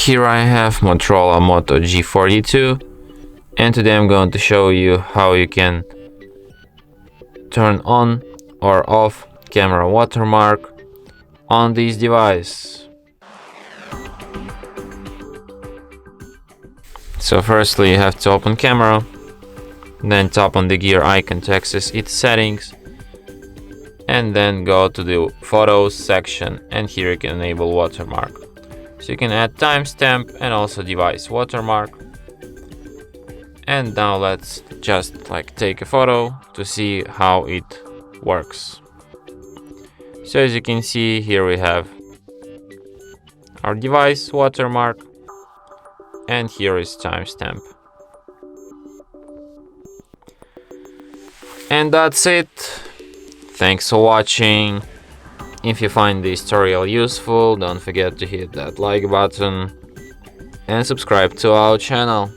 Here I have Motorola Moto G42, and today I'm going to show you how you can turn on or off camera watermark on this device. So firstly you have to open camera, then tap on the gear icon to access its settings, and then go to the photos section, and here you can enable watermark. So you can add timestamp and also device watermark. And now let's just take a photo to see how it works. So as you can see, here we have our device watermark, and here is timestamp. And that's it. Thanks for watching. If you find this tutorial useful, don't forget to hit that like button and subscribe to our channel.